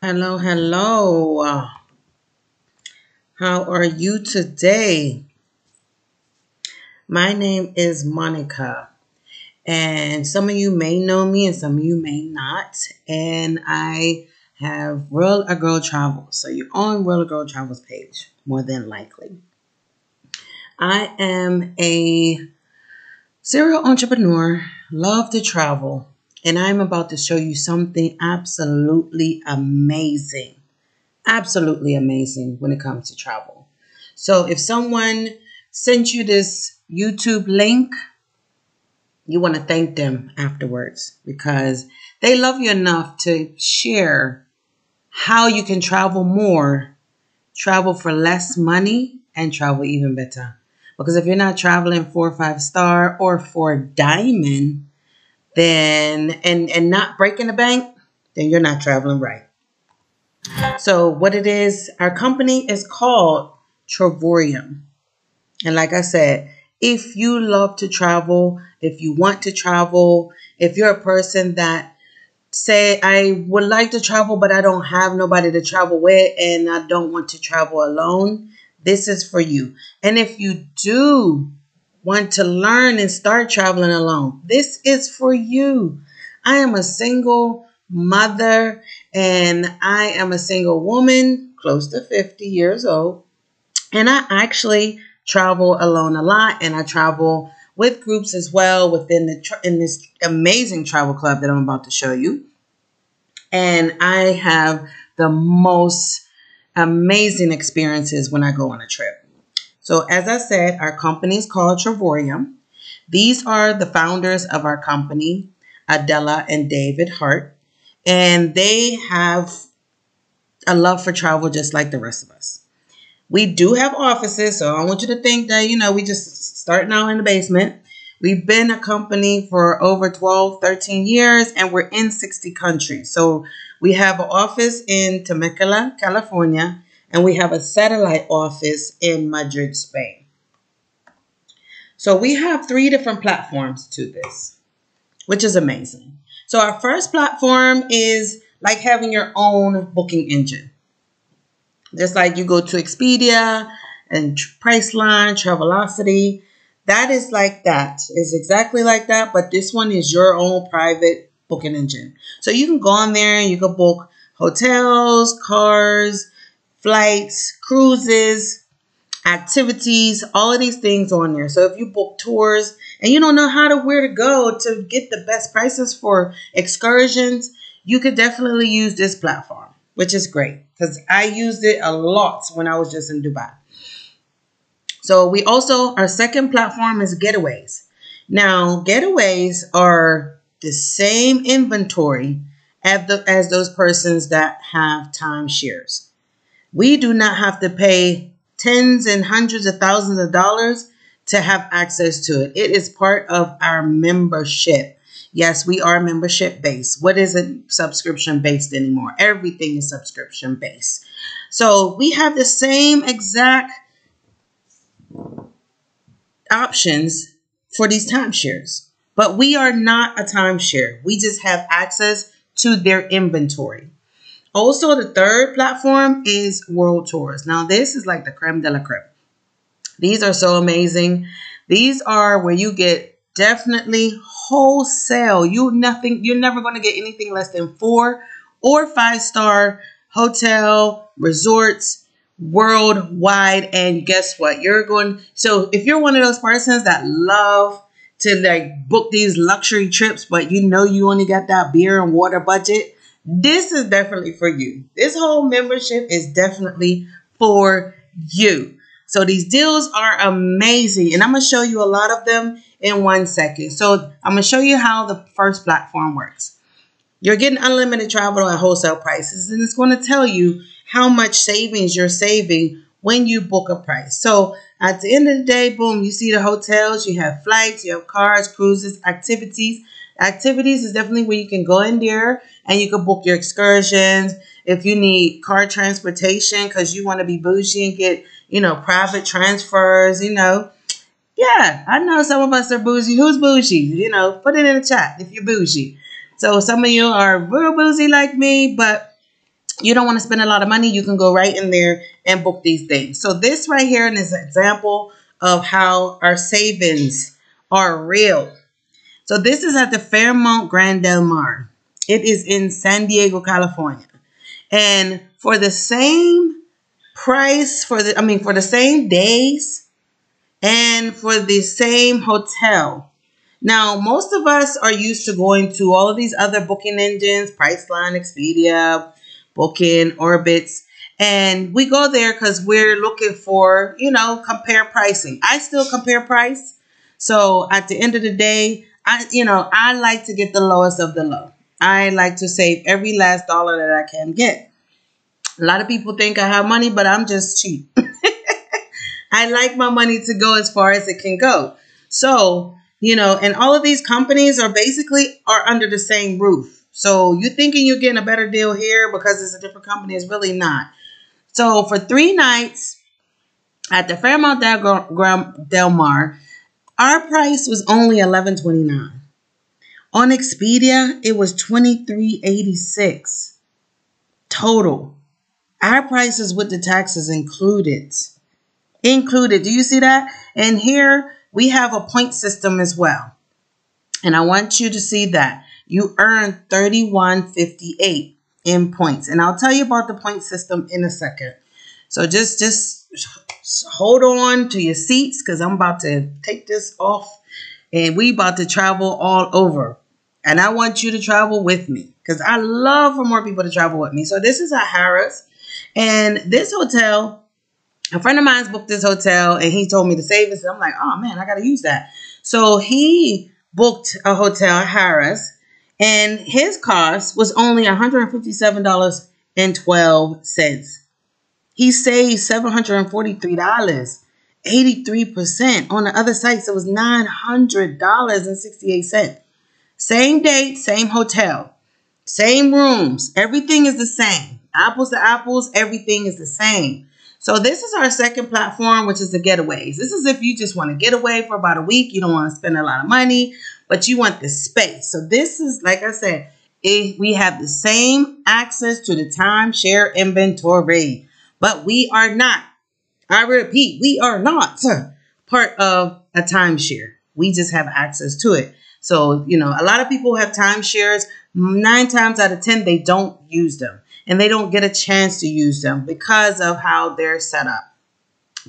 Hello, hello. How are you today? My name is Monica, and some of you may know me and some of you may not. And I have Real a Girl Travel. So you're on Real a Girl Travel's page, more than likely. I am a serial entrepreneur, love to travel, and I'm about to show you something absolutely amazing. Absolutely amazing when it comes to travel. So if someone sent you this YouTube link, you want to thank them afterwards because they love you enough to share how you can travel more, travel for less money, and travel even better. Because if you're not traveling 4 or 5 star or for diamond, then and not breaking the bank, then you're not traveling right. So what it is, our company is called Travorium. And like I said, if you love to travel, if you want to travel, if you're a person that say, I would like to travel, but I don't have nobody to travel with and I don't want to travel alone, this is for you. And if you do want to learn and start traveling alone, this is for you. I am a single mother and I am a single woman, close to 50 years old. And I actually travel alone a lot, and I travel with groups as well within in this amazing travel club that I'm about to show you. And I have the most amazing experiences when I go on a trip. So as I said, our company is called Travorium. These are the founders of our company, Adela and David Hart, and they have a love for travel just like the rest of us. We do have offices, so I don't want you to think that, we just starting out in the basement. We've been a company for over 12, 13 years, and we're in 60 countries. So we have an office in Temecula, California, and we have a satellite office in Madrid, Spain. So we have 3 different platforms to this, which is amazing. So our first platform is like having your own booking engine. Just like you go to Expedia and Priceline, Travelocity, that is like that. It's exactly like that, but this one is your own private booking engine. So you can go on there and you can book hotels, cars, flights, cruises, activities, all of these things on there. So if you book tours and you don't know where to go to get the best prices for excursions, you could definitely use this platform, which is great because I used it a lot when I was just in Dubai. So we also, our second platform is getaways. Now, getaways are the same inventory as those persons that have timeshares. We do not have to pay tens and hundreds of thousands of dollars to have access to it. It is part of our membership. Yes, we are membership based. What isn't subscription based anymore? Everything is subscription based. So we have the same exact options for these timeshares, but we are not a timeshare. We just have access to their inventory. Also, the third platform is World Tours. Now, this is like the creme de la creme. These are so amazing. These are where you get definitely wholesale. You're never going to get anything less than 4 or 5 star hotel resorts worldwide. And guess what? So if you're one of those persons that love to like book these luxury trips, but you only got that beer and water budget, this is definitely for you. This whole membership is definitely for you. So these deals are amazing. And I'm going to show you a lot of them in 1 second. So I'm going to show you how the first platform works. You're getting unlimited travel at wholesale prices. And it's going to tell you how much savings you're saving when you book a price. So at the end of the day, boom, you see the hotels, you have flights, you have cars, cruises, activities. Activities is definitely where you can go in there and you can book your excursions. If you need car transportation because you want to be bougie and get, private transfers, Yeah, I know some of us are bougie. Who's bougie? Put it in the chat if you're bougie. So some of you are real bougie like me, but you don't want to spend a lot of money, you can go right in there and book these things. So this right here is an example of how our savings are real. So this is at the Fairmont Grand Del Mar. It is in San Diego, California. And for the same price, for the same days and for the same hotel. Now, most of us are used to going to all of these other booking engines, Priceline, Expedia, Booking, Orbitz, and we go there because we're looking for, compare pricing. I still compare price. So at the end of the day, I like to get the lowest of the low. I like to save every last dollar that I can get. A lot of people think I have money, but I'm just cheap. I like my money to go as far as it can go. So, and all of these companies are under the same roof. So you thinking you're getting a better deal here because it's a different company is really not. So for 3 nights at the Fairmont Del Mar, our price was only $11.29. On Expedia, it was $23.86 total. Our price is with the taxes included. Do you see that? And here we have a point system as well. And I want you to see that. You earn $31.58 in points. And I'll tell you about the point system in a second. So just hold on to your seats because I'm about to take this off and we about to travel all over. And I want you to travel with me because I love for more people to travel with me. So this is at Harrah's. And this hotel, a friend of mine's booked this hotel and he told me to save it. So I'm like, oh man, I got to use that. So he booked a hotel at Harrah's and his cost was only $157.12. He saved $743, 83%. On the other sites, it was $900.68. Same date, same hotel, same rooms. Everything is the same. Apples to apples, everything is the same. So this is our second platform, which is the getaways. This is if you just want to get away for about a week. You don't want to spend a lot of money, but you want the space. So this is, like I said, we have the same access to the timeshare inventory, but we are not, I repeat, we are not part of a timeshare. We just have access to it. So, a lot of people have timeshares. 9 times out of 10, they don't use them. And they don't get a chance to use them because of how they're set up.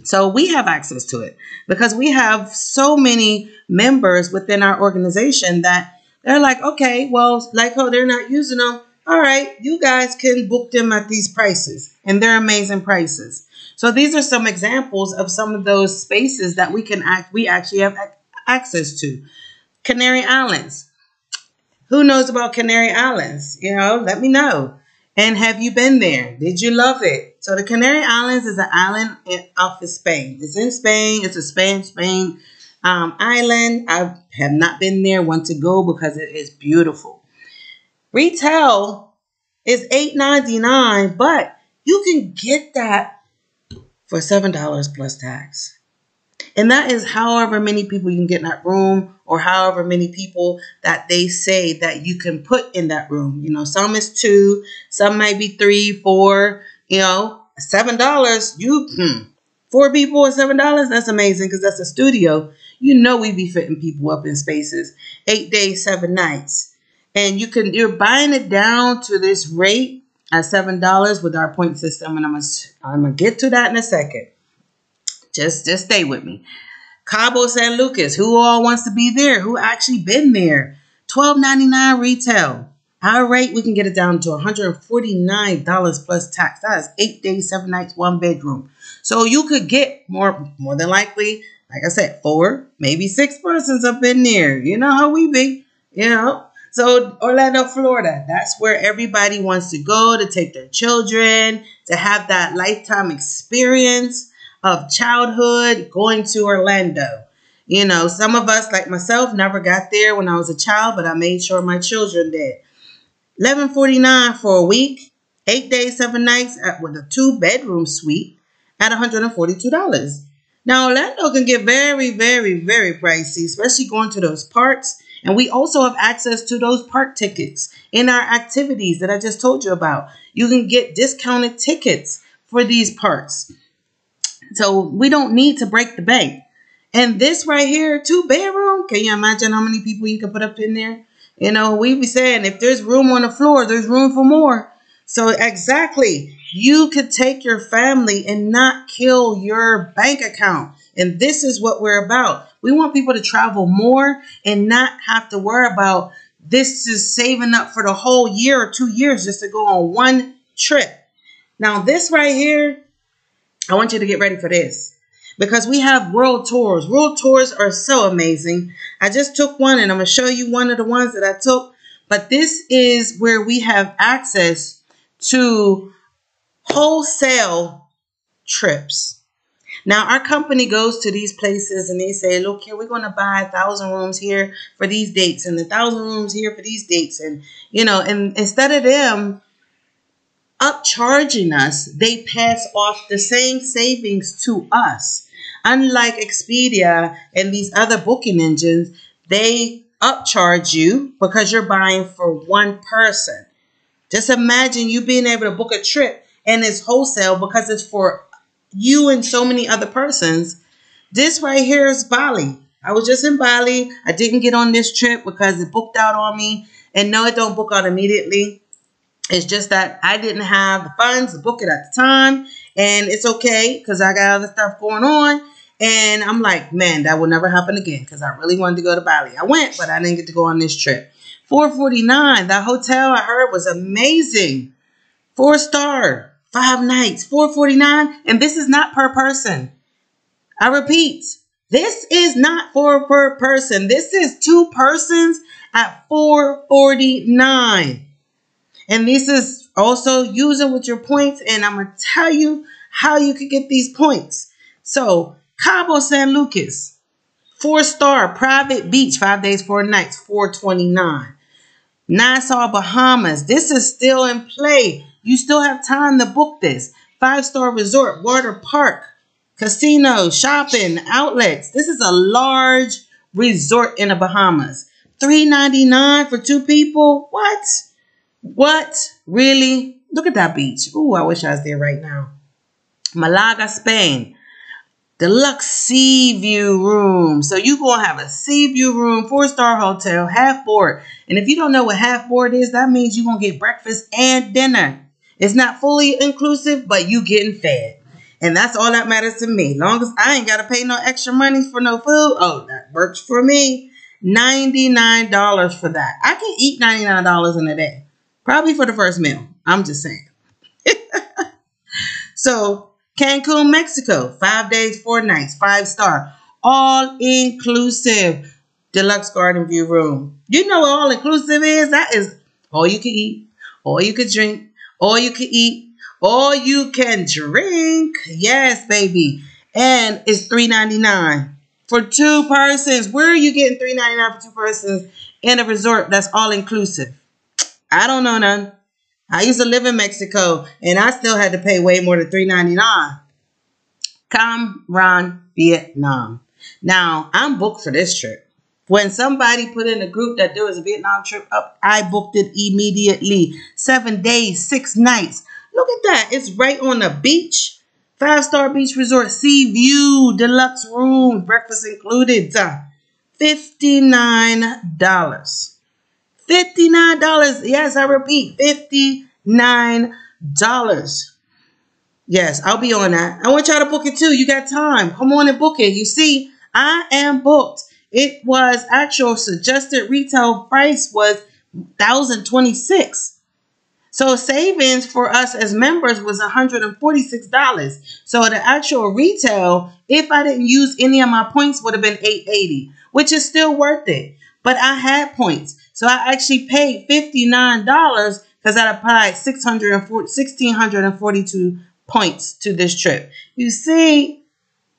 So we have access to it because we have so many members within our organization that they're like, okay, well, like how they're not using them. All right, you guys can book them at these prices and they're amazing prices. So these are some examples of some of those spaces that we actually have access to. Canary Islands. Who knows about Canary Islands? Let me know. And have you been there? Did you love it? So the Canary Islands is an island off of Spain. It's in Spain. It's a Spain island. I have not been there. Want to go because it is beautiful. Retail is $8.99, but you can get that for $7 plus tax. And that is however many people you can get in that room or however many people that they say that you can put in that room. Some is 2, some might be 3, 4, $7. 4 people at $7. That's amazing because that's a studio. We be fitting people up in spaces. 8 days, 7 nights. And you're buying it down to this rate at $7 with our point system. And I'm going to get to that in a second. Just stay with me. Cabo San Lucas. Who all wants to be there? Who actually been there? $12.99 retail. Our rate, we can get it down to $149 plus tax. That is 8 days, 7 nights, 1 bedroom. So you could get more than likely, like I said, 4, maybe 6 persons up in there. You know how we be, So Orlando, Florida, that's where everybody wants to go to take their children, to have that lifetime experience of childhood going to Orlando. Some of us, like myself, never got there when I was a child, but I made sure my children did. $11.49 for a week, 8 days, 7 nights with a 2-bedroom suite at $142. Now, Orlando can get very, very, very pricey, especially going to those parks. And we also have access to those park tickets in our activities that I just told you about. You can get discounted tickets for these parks. So we don't need to break the bank. And this right here, 2-bedroom, can you imagine how many people you can put up in there? You know, we be saying if there's room on the floor, there's room for more. So exactly, you could take your family and not kill your bank account. And this is what we're about. We want people to travel more and not have to worry about this is saving up for the whole year or 2 years just to go on one trip. Now, this right here, I want you to get ready for this. Because we have world tours. World tours are so amazing. I just took one and I'm going to show you one of the ones that I took. But this is where we have access to wholesale trips. Now, our company goes to these places and they say, look here, we're going to buy 1,000 rooms here for these dates and 1,000 rooms here for these dates. And, you know, and instead of them upcharging us, they pass off the same savings to us. Unlike Expedia and these other booking engines, they upcharge you because you're buying for one person. Just imagine you being able to book a trip and it's wholesale because it's for you and so many other persons. This right here is Bali. I was just in Bali. I didn't get on this trip because it booked out on me. And no, it don't book out immediately. It's just that I didn't have the funds to book it at the time. And it's okay because I got other stuff going on. And I'm like, man, that will never happen again because I really wanted to go to Bali. I went, but I didn't get to go on this trip. $449. That hotel I heard was amazing. 4-star, 5 nights, $449. And this is not per person. I repeat, this is not for per person. This is 2 persons at $449. And this is also using with your points. And I'm going to tell you how you can get these points. So Cabo San Lucas, 4-star private beach, 5 days, 4 nights, $429. Nassau, Bahamas. This is still in play. You still have time to book this. 5-star resort, water park, casino, shopping, outlets. This is a large resort in the Bahamas. $399 for 2 people. What? What? Really? Look at that beach. Ooh, I wish I was there right now. Malaga, Spain. Deluxe sea view room. So you're going to have a sea view room, 4-star hotel, half board. And if you don't know what half board is, that means you're going to get breakfast and dinner. It's not fully inclusive, but you getting fed. And that's all that matters to me. Long as I ain't got to pay no extra money for no food. Oh, that works for me. $99 for that. I can eat $99 in a day. Probably for the first meal. I'm just saying. So Cancun, Mexico, 5 days, 4 nights, 5-star, all inclusive, deluxe garden view room. You know what all inclusive is? That is all you can eat, all you can drink, all you can eat, all you can drink. Yes, baby. And it's $399 for 2 persons. Where are you getting $399 for 2 persons in a resort that's all inclusive? I don't know none. I used to live in Mexico, and I still had to pay way more than $399. Cam Ranh, Vietnam. Now, I'm booked for this trip. When somebody put in a group that there was a Vietnam trip up, I booked it immediately. 7 days, 6 nights. Look at that. It's right on the beach. 5-star beach resort, sea view, deluxe room, breakfast included. $59. $59. Yes, I repeat, $59. Yes, I'll be on that. I want y'all to book it too. You got time. Come on and book it. You see, I am booked. It was actual suggested retail price was $1,026. So savings for us as members was $146. So the actual retail, if I didn't use any of my points, would have been $880, which is still worth it. But I had points. So I actually paid $59 because I applied 1,642 points to this trip. You see,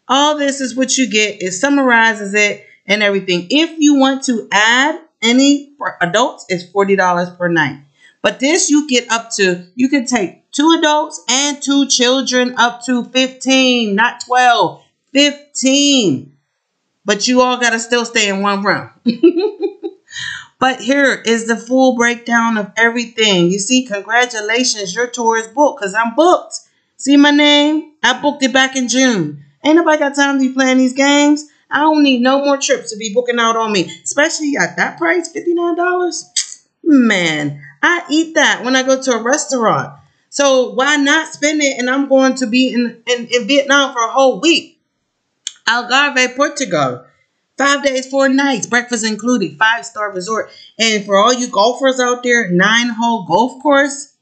all this is what you get. It summarizes it and everything. If you want to add any for adults, it's $40 per night. But this you get up to, you can take 2 adults and 2 children up to 15, not 12, 15. But you all got to still stay in one room. But here is the full breakdown of everything. You see, congratulations, your tour is booked because I'm booked. See my name? I booked it back in June. Ain't nobody got time to be playing these games. I don't need no more trips to be booking out on me, especially at that price, $59. Man, I eat that when I go to a restaurant. So why not spend it? And I'm going to be in Vietnam for a whole week. Algarve, Portugal. 5 days, 4 nights, breakfast included, 5-star resort. And for all you golfers out there, 9-hole golf course.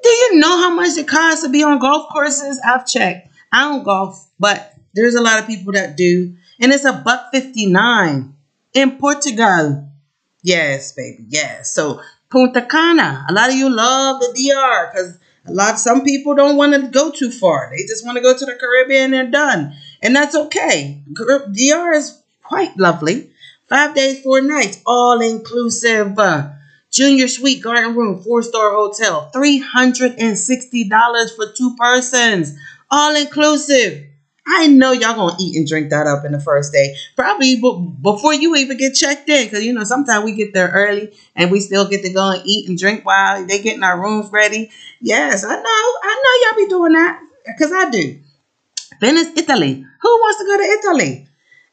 Do you know how much it costs to be on golf courses? I've checked. I don't golf, but there's a lot of people that do. And it's $1.59 in Portugal. Yes, baby, yes. So Punta Cana. A lot of you love the DR because some people don't want to go too far. They just want to go to the Caribbean and done. And that's okay. DR is quite lovely. 5 days, 4 nights, all inclusive. Junior suite, garden room, 4-star hotel, $360 for 2 persons, all inclusive. I know y'all gonna eat and drink that up in the first day, probably before you even get checked in, because sometimes we get there early and we still get to go and eat and drink while they getting our rooms ready. Yes, I know y'all be doing that because I do. Venice, Italy. Who wants to go to Italy?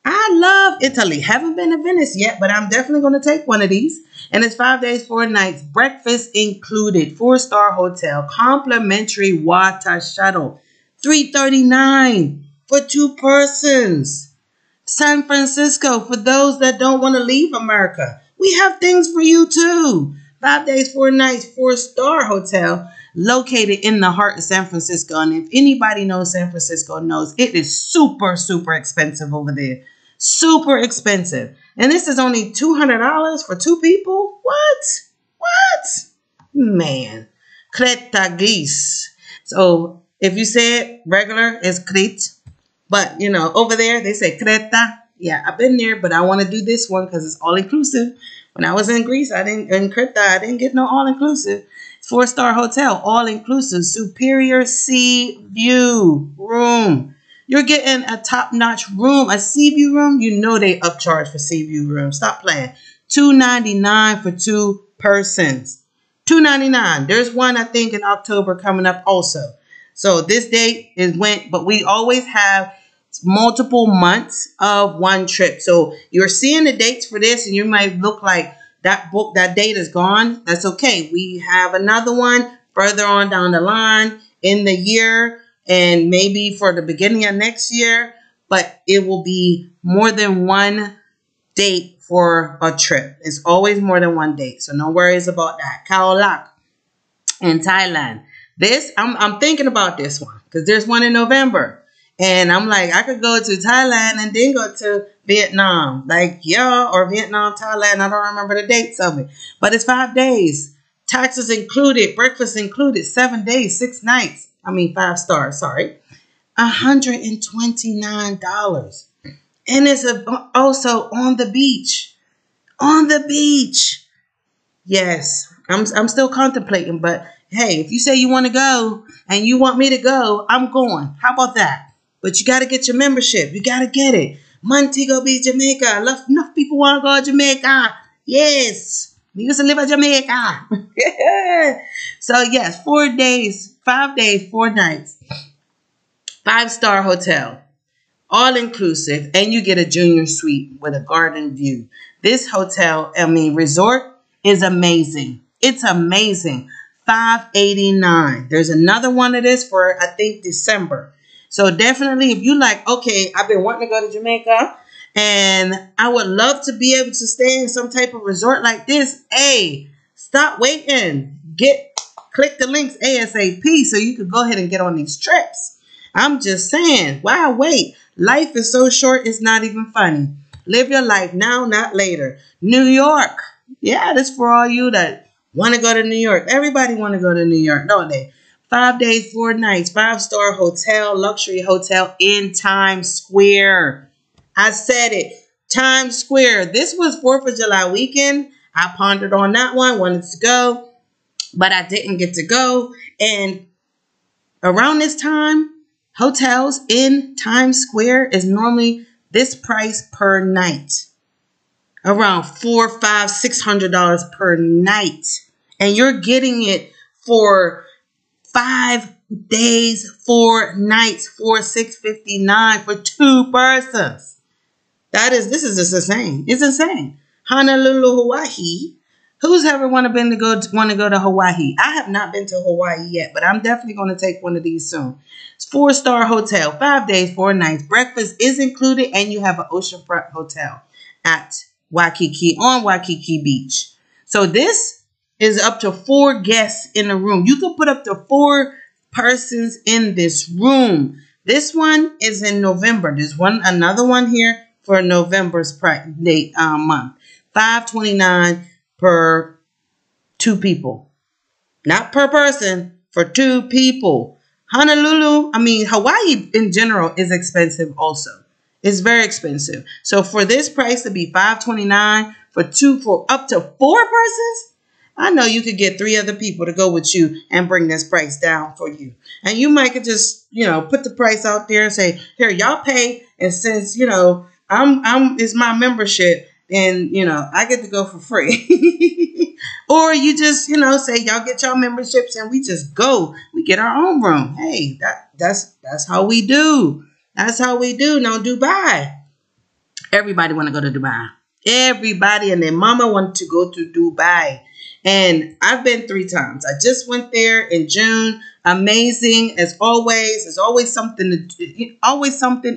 I love Italy. Haven't been to Venice yet, but I'm definitely going to take one of these. And it's 5 days, 4 nights, breakfast included, 4-star hotel, complimentary water shuttle, $339 for 2 persons. San Francisco, for those that don't want to leave America, we have things for you too. 5 days, 4 nights, 4-star hotel, located in the heart of San Francisco. And if anybody knows San Francisco knows it is super, super expensive over there. Super expensive. And this is only $200 for 2 people? What? Man. Creta Greece. So if you say it regular, it's Crete. But, over there, they say Creta. Yeah, I've been there, but I want to do this one because it's all-inclusive. When I was in Greece, in Creta, I didn't get no all-inclusive. 4-star hotel, all-inclusive, superior sea view room. You're getting a top-notch room, a sea view room. You know they upcharge for sea view room. Stop playing. $299 for 2 persons. $299. There's one, I think, in October coming up also. So this date but we always have multiple months of one trip. So you're seeing the dates for this, and you might look like that date is gone. That's okay. We have another one further on down the line in the year, and maybe for the beginning of next year, but it will be more than one date for a trip. It's always more than one date, so no worries about that. Khao Lak in Thailand. I'm thinking about this one because there's one in November. And I'm like, I could go to Thailand and then go to Vietnam. Or Vietnam, Thailand. I don't remember the dates of it. But it's 5 days. Taxes included. Breakfast included. 7 days, 6 nights. 5 stars, sorry. $129. And it's also on the beach. On the beach. Yes. I'm still contemplating. But, hey, if you say you want to go and you want me to go, I'm going. How about that? But you got to get your membership. You got to get it. Montego Beach, Jamaica. Enough people want to go to Jamaica. Yes. We used to live in Jamaica. So, yes, 4 days, 5 days, 4 nights. 5-star hotel. All inclusive. And you get a junior suite with a garden view. This resort is amazing. It's amazing. $589. There's another one of this for, I think, December. So definitely, if you okay, I've been wanting to go to Jamaica, and I would love to be able to stay in some type of resort like this. Hey, stop waiting. Click the links ASAP so you can go ahead and get on these trips. I'm just saying, why wait? Life is so short, it's not even funny. Live your life now, not later. New York. Yeah, this for all you that want to go to New York. Everybody want to go to New York, don't they? 5 days, 4 nights, 5-star hotel, luxury hotel in Times Square. I said it. Times Square. This was 4th of July weekend. I pondered on that one, wanted to go, but I didn't get to go. And around this time, hotels in Times Square is normally this price per night. around $400, $500, $600 per night, and you're getting it for 5 days, 4 nights, for $659 for 2 persons. This is just insane. It's insane. Honolulu, Hawaii. Who's ever want to go to Hawaii? I have not been to Hawaii yet, but I'm definitely going to take one of these soon. It's 4-star hotel, 5 days, 4 nights. Breakfast is included, and you have an oceanfront hotel at Waikiki on Waikiki Beach. So this is up to 4 guests in the room. You can put up to 4 persons in this room. This one is in November. There's another one here for November's date month. $529 per 2 people. Not per person, for 2 people. Hawaii in general is expensive also. It's very expensive. So for this price to be $529 for up to 4 persons, I know you could get 3 other people to go with you and bring this price down for you. And you might could just, put the price out there and say, here, y'all pay. And since, it's my membership, and, I get to go for free. Or you just, say y'all get your memberships and we just go. We get our own room. Hey, that's how we do. That's how we do. Now, Dubai. Everybody want to go to Dubai. Everybody and their mama want to go to Dubai. And I've been 3 times. I just went there in June. Amazing as always. There's always something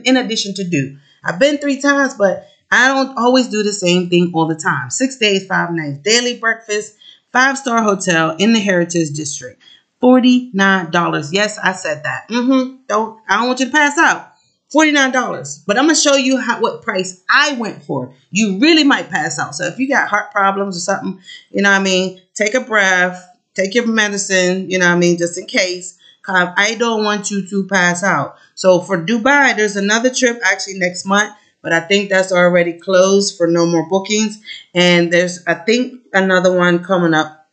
in addition to do. I've been 3 times, but I don't always do the same thing all the time. 6 days, 5 nights, daily breakfast, 5-star hotel in the Heritage District. $49. Yes, I said that. I don't want you to pass out. $49. But I'm going to show you what price I went for. You really might pass out. So if you got heart problems or something, take a breath, take your medicine, just in case. I don't want you to pass out. So for Dubai, there's another trip actually next month, but I think that's already closed for no more bookings. And there's, I think, another one coming up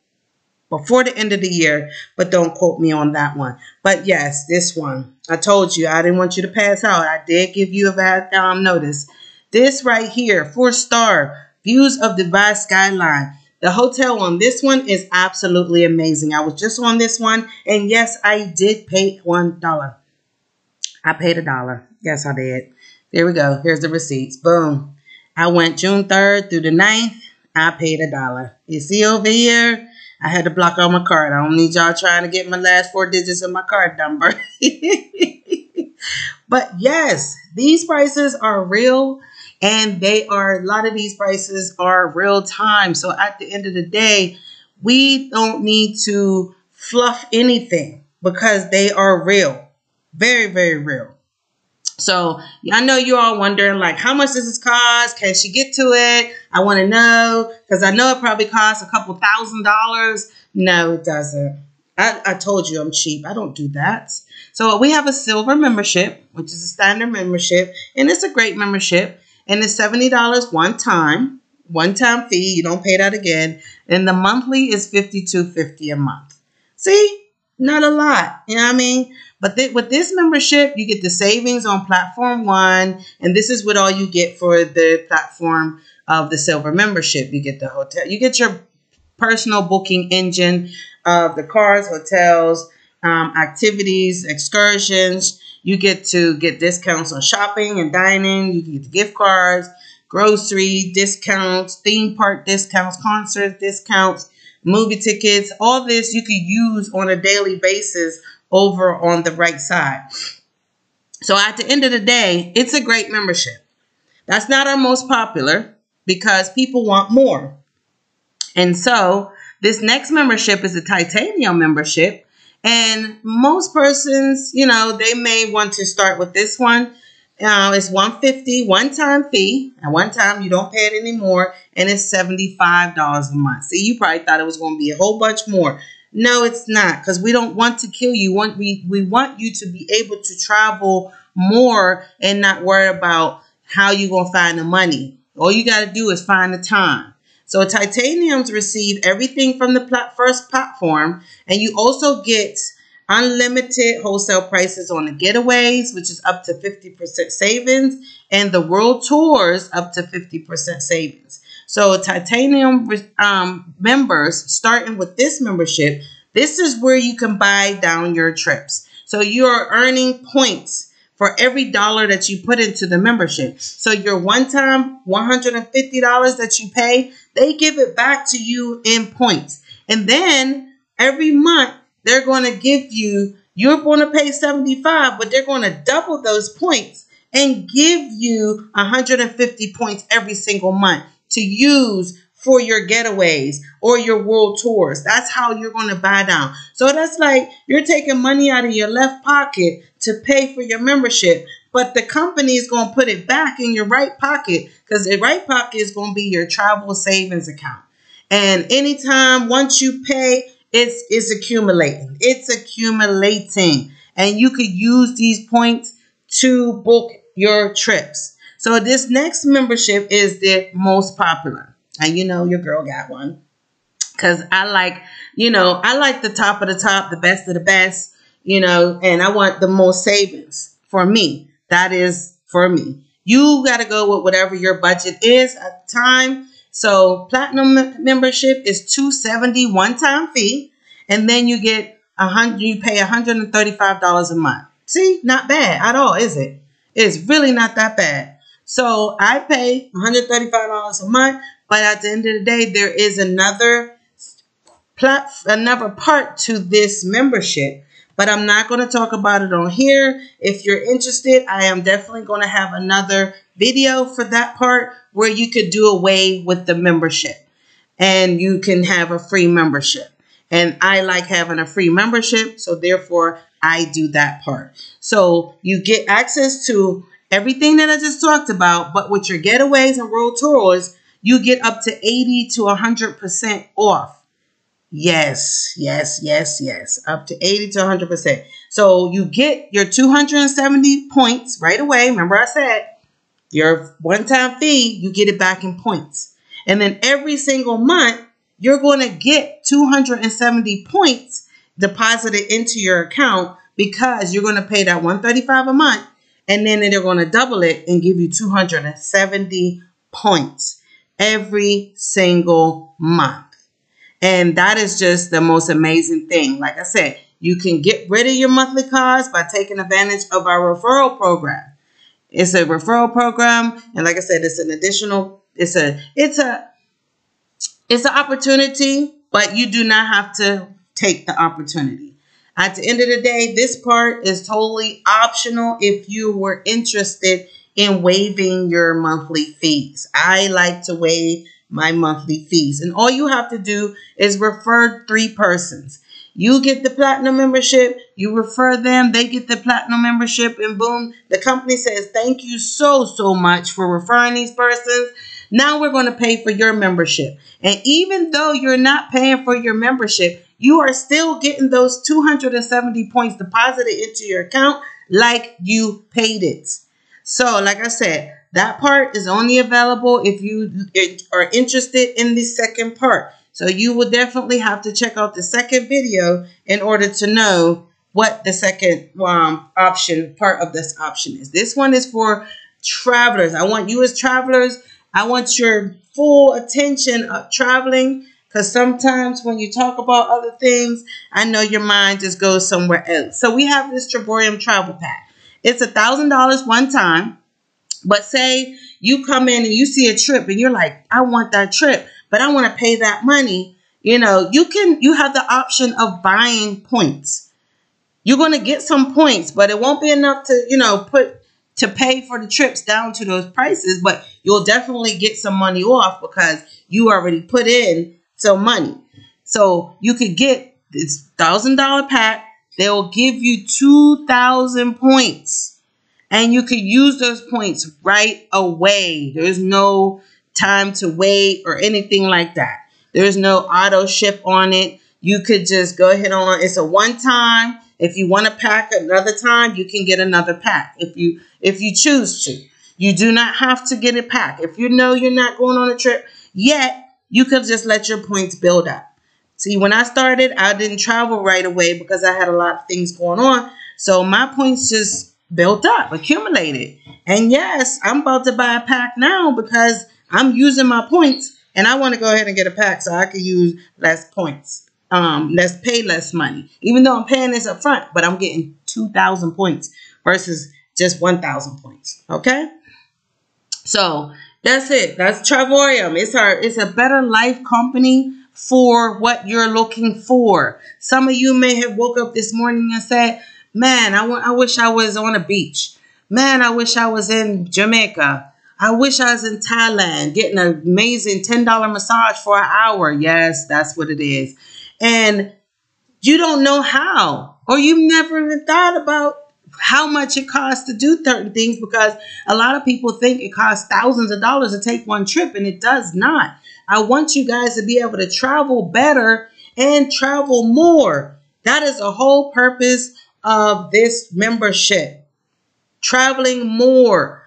before the end of the year, but don't quote me on that one. But yes, this one, I told you, I didn't want you to pass out. I did give you a bad notice. This right here, 4-star, views of Dubai skyline. The hotel on this one is absolutely amazing. I was just on this one, and yes, I did pay $1. I paid $1. Yes, I did. There we go. Here's the receipts. Boom. I went June 3rd through the 9th. I paid $1. You see over here? I had to block out my card. I don't need y'all trying to get my last 4 digits of my card number. But yes, these prices are real, and a lot of these prices are real time. So at the end of the day, we don't need to fluff anything because they are real. Very, very real. So I know you're all wondering, like, how much does this cost? Can she get to it? I want to know, because I know it probably costs a couple $1,000s. No, it doesn't. I told you I'm cheap. I don't do that. So we have a silver membership, which is a standard membership, and it's a great membership. And it's $70 one-time fee. You don't pay that again. And the monthly is $52.50 a month. See, not a lot. You know what I mean? But with this membership, you get the savings on platform 1, and this is what all you get for the platform of the silver membership. You get the hotel. You get your personal booking engine of the cars, hotels, activities, excursions. You get to get discounts on shopping and dining. You get the gift cards, grocery discounts, theme park discounts, concert discounts, movie tickets. All this you could use on a daily basis over on the right side. So at the end of the day, it's a great membership. That's not our most popular because people want more. And so this next membership is a titanium membership. And most persons, they may want to start with this one. It's $150 one-time fee. At one time, you don't pay it anymore. And it's $75 a month. See, you probably thought it was going to be a whole bunch more. No, it's not, because we don't want to kill you. We want you to be able to travel more and not worry about how you're going to find the money. All you got to do is find the time. So titaniums receive everything from the first platform, and you also get unlimited wholesale prices on the getaways, which is up to 50% savings, and the world tours up to 50% savings. So titanium members, starting with this membership, this is where you can buy down your trips. So you're earning points for every dollar that you put into the membership. So your one-time $150 that you pay, they give it back to you in points. And then every month they're going to give you, you're going to pay 75, but they're going to double those points and give you 150 points every single month to use for your getaways or your world tours. That's how you're going to buy down. So that's like you're taking money out of your left pocket to pay for your membership, but the company is going to put it back in your right pocket, because the right pocket is going to be your travel savings account. And anytime, once you pay, it's accumulating. It's accumulating. And you could use these points to book your trips. So this next membership is the most popular. And you know your girl got one. Because I like the top of the top, the best of the best, and I want the most savings for me. That is for me. You got to go with whatever your budget is at the time. So platinum membership is $270 one-time fee, and then you get you pay $135 a month. See, not bad at all, is it? It's really not that bad. So I pay $135 a month, but at the end of the day, there is another part to this membership, but I'm not going to talk about it on here. If you're interested, I am definitely going to have another video for that part where you could do away with the membership and you can have a free membership. And I like having a free membership, so therefore I do that part. So you get access to everything that I just talked about, but with your getaways and world tours, you get up to 80 to 100% off. Yes. Up to 80 to 100%. So you get your 270 points right away. Remember I said your one-time fee, you get it back in points. And then every single month, you're going to get 270 points deposited into your account, because you're going to pay that $135 a month. And then they're going to double it and give you 270 points every single month. And that is just the most amazing thing. Like I said, you can get rid of your monthly cards by taking advantage of our referral program. It's a referral program. And like I said, it's an additional, it's an opportunity, but you do not have to take the opportunity. At the end of the day, this part is totally optional if you were interested in waiving your monthly fees. I like to waive my monthly fees. And all you have to do is refer 3 persons. You get the platinum membership, you refer them, they get the platinum membership, and boom, the company says, thank you so much for referring these persons. Now we're going to pay for your membership. And even though you're not paying for your membership, you are still getting those 270 points deposited into your account like you paid it. So like I said, that part is only available if you are interested in the second part. So you will definitely have to check out the second video in order to know what the second part of this option is. This one is for travelers. I want you as travelers, I want your full attention of traveling, because sometimes when you talk about other things, I know your mind just goes somewhere else. So we have this Triborium travel pack. It's $1,000 one time. But say you come in and you see a trip and you're like, I want that trip, but I want to pay that money. You have the option of buying points. You're going to get some points, but it won't be enough to pay for the trips down to those prices, but you'll definitely get some money off because you already put in some money. So you could get this $1,000 pack. They'll give you 2,000 points. And you could use those points right away. There's no time to wait or anything like that. There's no auto ship on it. You could just go ahead on. It's a one time. If you want to pack another time, you can get another pack if you choose to. You do not have to get a pack. If you know you're not going on a trip yet, you could just let your points build up. See, when I started, I didn't travel right away because I had a lot of things going on. So my points just built up, accumulated. And yes, I'm about to buy a pack now because I'm using my points And I want to go ahead and get a pack so I can use less points. Let's pay less money. Even though I'm paying this up front, but I'm getting 2,000 points versus just 1,000 points. Okay? So that's it. That's Travorium. It's a better life company for what you're looking for. Some of you may have woke up this morning and said, man, I wish I was on a beach. Man, I wish I was in Jamaica. I wish I was in Thailand getting an amazing $10 massage for an hour. Yes, that's what it is. And you don't know how, or you've never even thought about how much it costs to do certain things, because a lot of people think it costs thousands of dollars to take one trip, and it does not. I want you guys to be able to travel better and travel more. That is the whole purpose of this membership. Traveling more.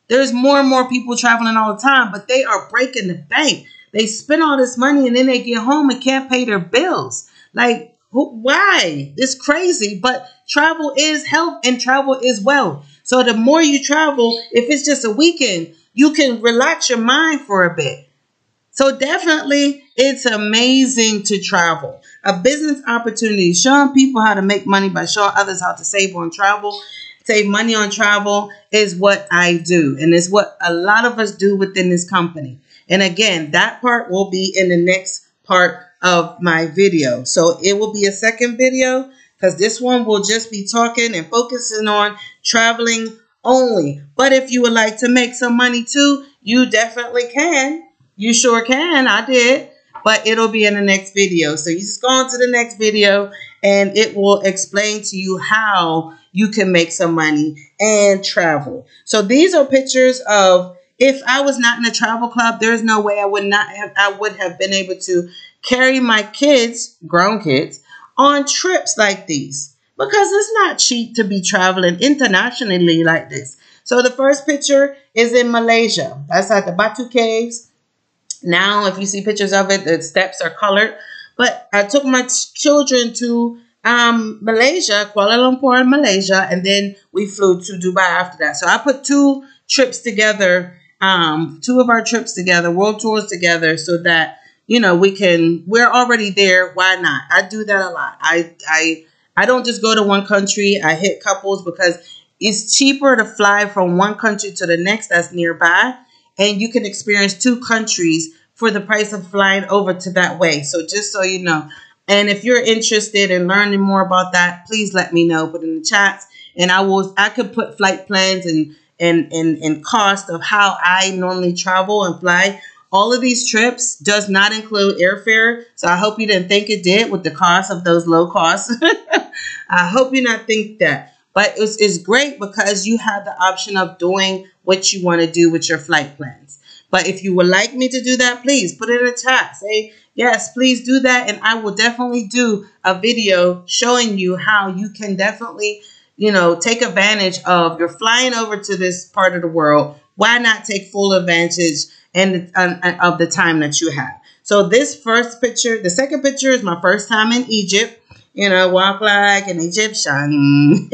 There's more and more people traveling all the time, but they are breaking the bank. They spend all this money and then they get home and can't pay their bills. Like, why? It's crazy, but travel is health and travel is wealth. So the more you travel, if it's just a weekend, you can relax your mind for a bit. So definitely, it's amazing to travel. A business opportunity, showing people how to make money by showing others how to save on travel. Save money on travel is what I do. And it's what a lot of us do within this company. And again, that part will be in the next part of my video. So it will be a second video, because this one will just be talking and focusing on traveling only. But if you would like to make some money too, you definitely can. You sure can. I did. But it'll be in the next video. So you just go on to the next video and it will explain to you how you can make some money and travel. So these are pictures of, if I was not in a travel club, there's no way I would have been able to carry my kids, grown kids, on trips like these, because it's not cheap to be traveling internationally like this. So the first picture is in Malaysia. That's at the Batu Caves. Now, if you see pictures of it, the steps are colored. But I took my children to Malaysia, Kuala Lumpur in Malaysia, and then we flew to Dubai after that. So I put two trips together, two of our trips together, world tours together, so that, you know, we're already there. Why not? I do that a lot. I don't just go to one country. I hit couples because it's cheaper to fly from one country to the next that's nearby. And you can experience two countries for the price of flying over to that way. So just so you know. And if you're interested in learning more about that, please let me know. Put in the chats. And I could put flight plans and cost of how I normally travel and fly. All of these trips does not include airfare. So I hope you didn't think it did with the cost of those low costs. I hope you not think that. But it's great because you have the option of doing what you want to do with your flight plans. But if you would like me to do that, please put it in the chat. Say, yes, please do that. And I will definitely do a video showing you how you can definitely, you know, take advantage of, you're flying over to this part of the world. Why not take full advantage of the time that you have? So this first picture, the second picture is my first time in Egypt. You know, walk like an Egyptian.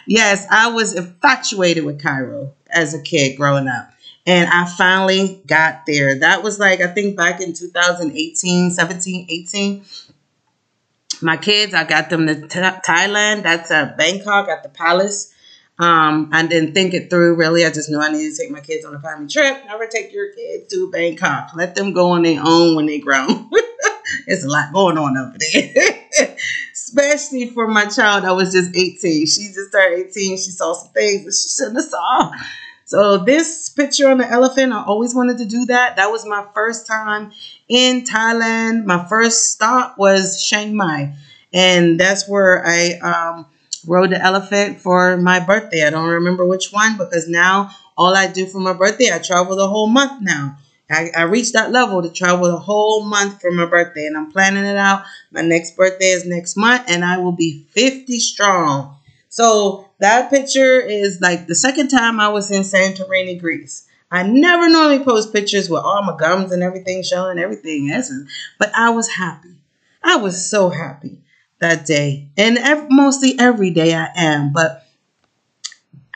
Yes, I was infatuated with Cairo as a kid growing up. And I finally got there. That was like, I think back in 2018, 17, 18. My kids, I got them to Thailand. That's Bangkok at the palace. I didn't think it through, really. I just knew I needed to take my kids on a family trip. Never take your kids to Bangkok. Let them go on their own when they grown. There's a lot going on over there. Especially for my child that was just 18. She just turned 18. She saw some things that she shouldn't have saw. So this picture on the elephant, I always wanted to do that. That was my first time in Thailand. My first stop was Chiang Mai. And that's where I rode the elephant for my birthday. I don't remember which one, because now all I do for my birthday, I travel the whole month now. I reached that level to travel the whole month for my birthday, and I'm planning it out. My next birthday is next month, and I will be 50 strong. So that picture is like the second time I was in Santorini, Greece. I never normally post pictures with all my gums and everything showing, everything essence, but I was happy. I was so happy that day, and mostly every day I am, but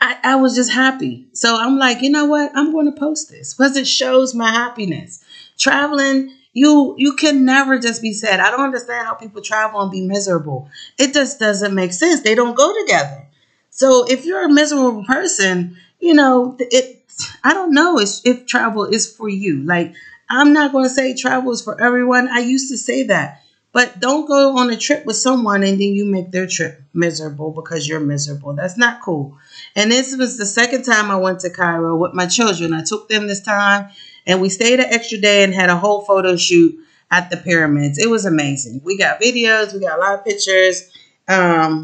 I was just happy. So I'm like, you know what? I'm going to post this because it shows my happiness. Traveling, you can never just be sad. I don't understand how people travel and be miserable. It just doesn't make sense. They don't go together. So if you're a miserable person, I don't know if travel is for you. Like, I'm not going to say travel is for everyone. I used to say that. But don't go on a trip with someone and then you make their trip miserable because you're miserable. That's not cool. And this was the second time I went to Cairo with my children. I took them this time and we stayed an extra day and had a whole photo shoot at the pyramids. It was amazing. We got videos. We got a lot of pictures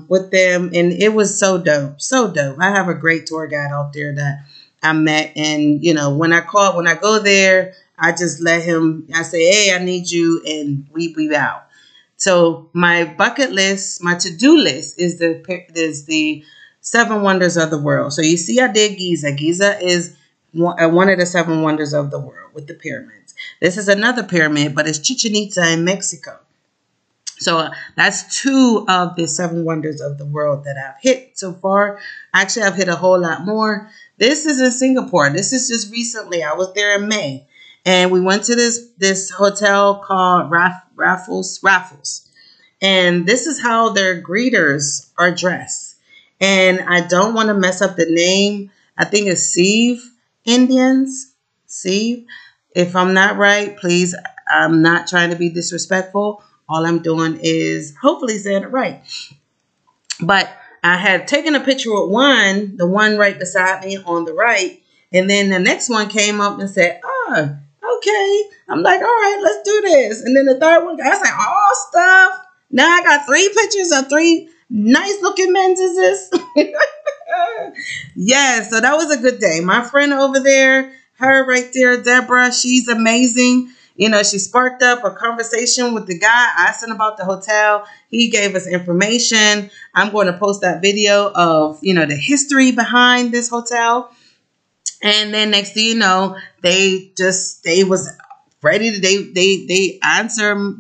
with them. And it was so dope. So dope. I have a great tour guide out there that I met. And, when I go there, I just let him, I say, hey, I need you. And we out. So my bucket list, my to-do list is the 7 wonders of the world. So you see I did Giza. Giza is one of the 7 wonders of the world with the pyramids. This is another pyramid, but it's Chichen Itza in Mexico. So that's 2 of the 7 wonders of the world that I've hit so far. Actually, I've hit a whole lot more. This is in Singapore. This is just recently. I was there in May. And we went to this hotel called Raffles. And this is how their greeters are dressed. And I don't want to mess up the name. I think it's Sieve Indians. Sieve. If I'm not right, please, I'm not trying to be disrespectful. All I'm doing is hopefully saying it right. But I had taken a picture with the one right beside me on the right. And then the next one came up and said, okay. I'm like, all right, let's do this. And then the third one, I was like, oh, stuff. Now I got 3 pictures of 3 nice looking menses. Yeah, so that was a good day. My friend over there, her right there, Deborah, she's amazing. She sparked up a conversation with the guy. I asked him about the hotel. He gave us information. I'm going to post that video of, the history behind this hotel. And then next thing you know, they was ready to, they answer,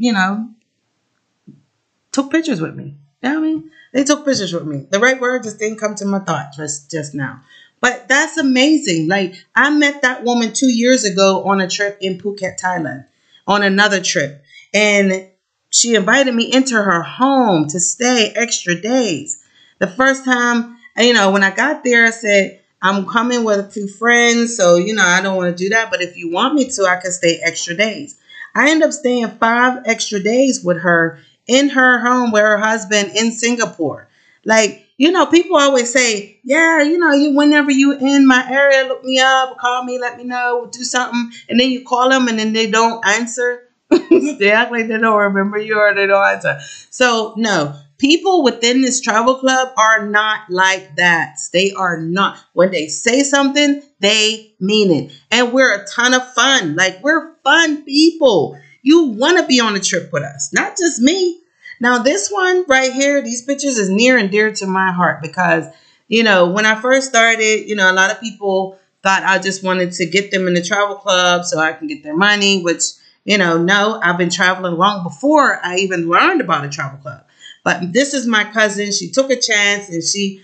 took pictures with me. You know what I mean? They took pictures with me. The right word just didn't come to my thought just now. But that's amazing. Like, I met that woman 2 years ago on a trip in Phuket, Thailand, on another trip. And she invited me into her home to stay extra days. The first time, when I got there, I said, I'm coming with a few friends, so, I don't want to do that. But if you want me to, I can stay extra days. I ended up staying 5 extra days with her in her home with her husband in Singapore. Like, people always say, yeah, whenever you in my area, look me up, call me, let me know, do something. And then you call them and then they don't answer. They act like they don't remember you or they don't answer. So, no. People within this travel club are not like that. They are not. When they say something, they mean it. And we're a ton of fun. Like, we're fun people. You want to be on a trip with us, not just me. Now, this one right here, these pictures is near and dear to my heart because, when I first started, a lot of people thought I just wanted to get them in the travel club so I can get their money, which, no, I've been traveling long before I even learned about a travel club. But this is my cousin. She took a chance and she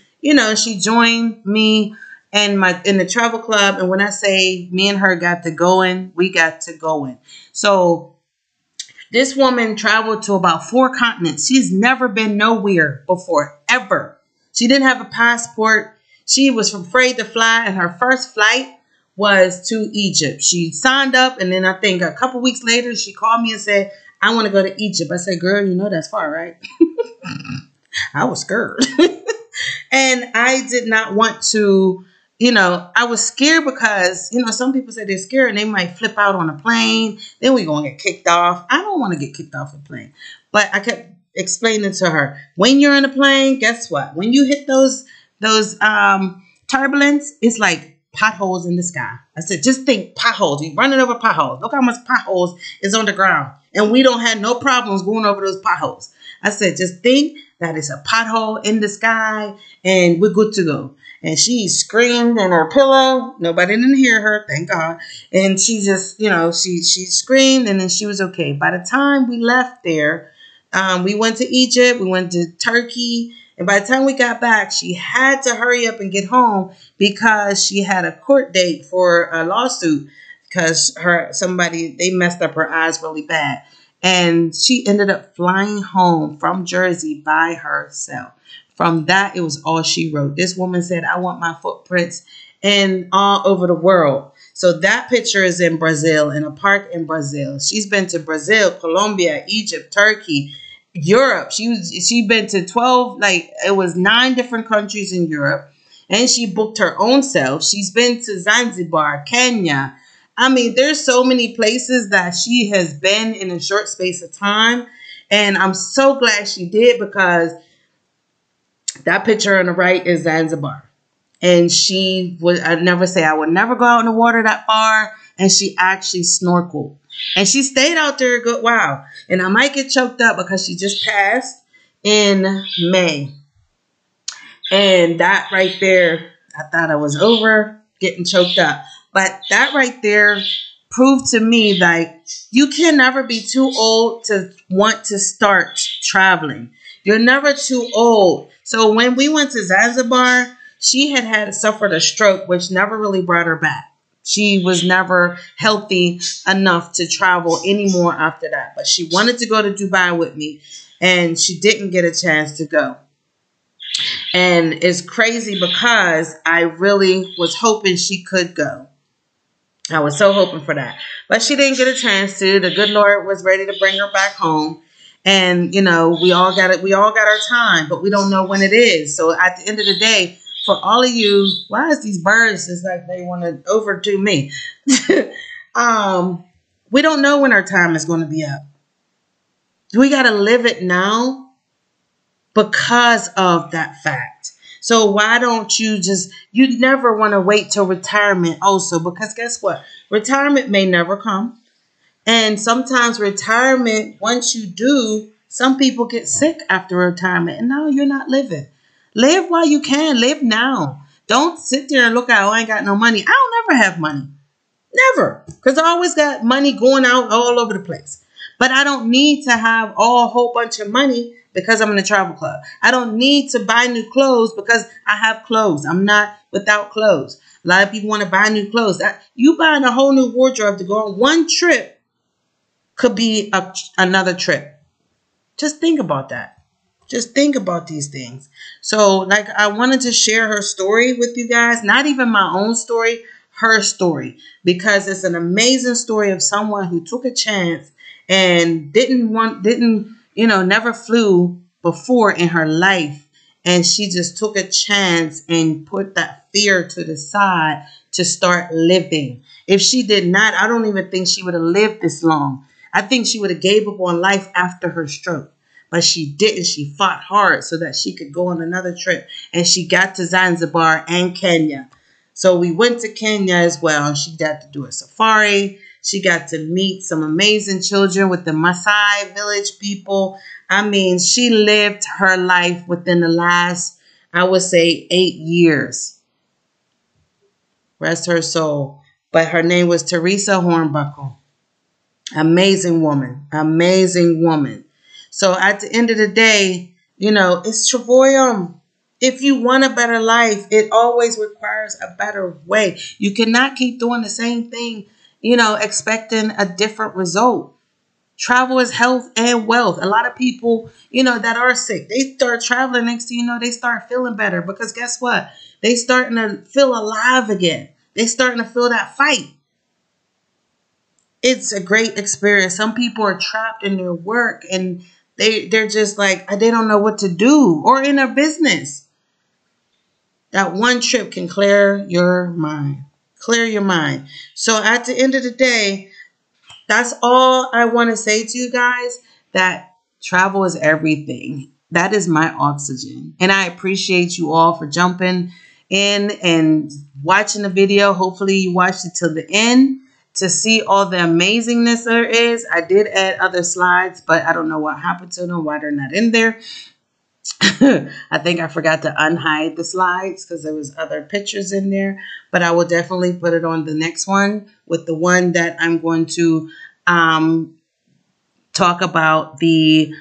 joined me in the travel club. And when I say me and her got to going, we got to going. So this woman traveled to about 4 continents. She's never been nowhere before, ever. She didn't have a passport. She was afraid to fly. And her first flight was to Egypt. She signed up. And then I think a couple weeks later, she called me and said, I want to go to Egypt. I said, girl, that's far, right? I was scared. And I did not want to, I was scared because, some people say they're scared and they might flip out on a plane. Then we're going to get kicked off. I don't want to get kicked off a plane. But I kept explaining to her, when you're in a plane, guess what? When you hit those turbulence, it's like potholes in the sky. I said, just think potholes. You're running over potholes. Look how much potholes is on the ground. And we don't have no problems going over those potholes. I said, just think that it's a pothole in the sky and we're good to go. And she screamed in her pillow. Nobody didn't hear her, thank God. And she just, she screamed and then she was okay. By the time we left there, we went to Egypt, we went to Turkey, And by the time we got back, she had to hurry up and get home because she had a court date for a lawsuit because they messed up her eyes really bad. And she ended up flying home from Jersey by herself. From that, it was all she wrote. This woman said, I want my footprints in all over the world. So that picture is in Brazil, in a park in Brazil. She's been to Brazil, Colombia, Egypt, Turkey, Europe. She been to 12, like it was 9 different countries in Europe. And she booked her own self. She's been to Zanzibar, Kenya. I mean, there's so many places that she has been in a short space of time. And I'm so glad she did, because that picture on the right is Zanzibar. And I'd never say I would never go out in the water that far. And she actually snorkeled. And she stayed out there a good while. And I might get choked up because she just passed in May. And that right there, I thought I was over getting choked up. But that right there proved to me that you can never be too old to want to start traveling. You're never too old. So when we went to Zanzibar, she had suffered a stroke, which never really brought her back. She was never healthy enough to travel anymore after that. But she wanted to go to Dubai with me, and she didn't get a chance to go. And it's crazy because I really was hoping she could go. I was so hoping for that. But she didn't get a chance to. The good Lord was ready to bring her back home. And, you know, we all got our time, but we don't know when it is. So at the end of the day, for all of you, why is these birds just like they want to overdo me? We don't know when our time is going to be up. We got to live it now because of that fact. So why don't you you never want to wait till retirement also, because guess what? Retirement may never come. And sometimes retirement, once you do, some people get sick after retirement, and now you're not living. Live while you can. Live now. Don't sit there and look at, I ain't got no money. I'll never have money. Never. Because I always got money going out all over the place. But I don't need to have a whole bunch of money because I'm in a travel club. I don't need to buy new clothes because I have clothes. I'm not without clothes. A lot of people want to buy new clothes. You buying a whole new wardrobe to go on one trip could be another trip. Just think about that. Just think about these things. So, like, I wanted to share her story with you guys. Not even my own story, her story. Because it's an amazing story of someone who took a chance and never flew before in her life. And she just took a chance and put that fear to the side to start living. If she did not, I don't even think she would have lived this long. I think she would have gave up on life after her stroke. But she didn't. She fought hard so that she could go on another trip. And she got to Zanzibar and Kenya. So we went to Kenya as well. She got to do a safari. She got to meet some amazing children with the Maasai village people. I mean, she lived her life within the last, I would say, 8 years. Rest her soul. But her name was Teresa Hornbuckle. Amazing woman. Amazing woman. So at the end of the day, it's Travoyum. If you want a better life, it always requires a better way. You cannot keep doing the same thing, expecting a different result. Travel is health and wealth. A lot of people, that are sick, they start traveling. Next thing you know, they start feeling better because guess what? They starting to feel alive again. They starting to feel that fight. It's a great experience. Some people are trapped in their work and they're just like, they don't know what to do, or in their business. That one trip can clear your mind. Clear your mind. So at the end of the day, that's all I want to say to you guys, that travel is everything. That is my oxygen. And I appreciate you all for jumping in and watching the video. Hopefully you watched it till the end to see all the amazingness there is. I did add other slides, but I don't know what happened to them, why they're not in there. I think I forgot to unhide the slides because there was other pictures in there, but I will definitely put it on the next one with the one that I'm going to talk about the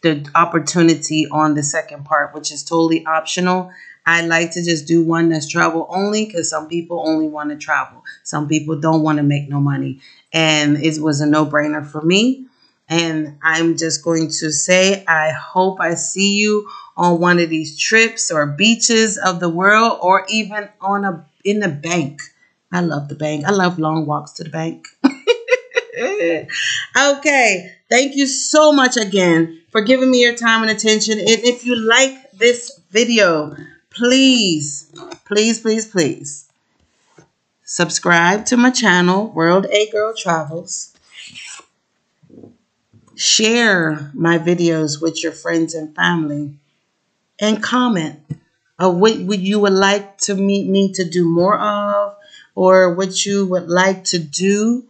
the opportunity on the second part, which is totally optional. I like to just do one that's travel only because some people only want to travel. Some people don't want to make no money. And it was a no-brainer for me. And I'm just going to say, I hope I see you on one of these trips or beaches of the world, or even in the bank. I love the bank. I love long walks to the bank. Okay. Thank you so much again for giving me your time and attention. And if you like this video, please, please, please, please subscribe to my channel, World A Girl Travels. Share my videos with your friends and family, and comment what you would like to me to do more of, or what you would like to do.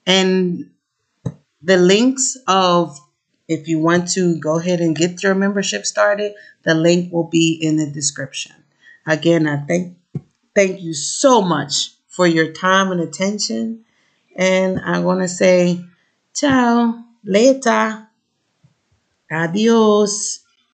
And the links of, if you want to go ahead and get your membership started, the link will be in the description. Again, I thank you so much for your time and attention. And I want to say ciao, later, adios.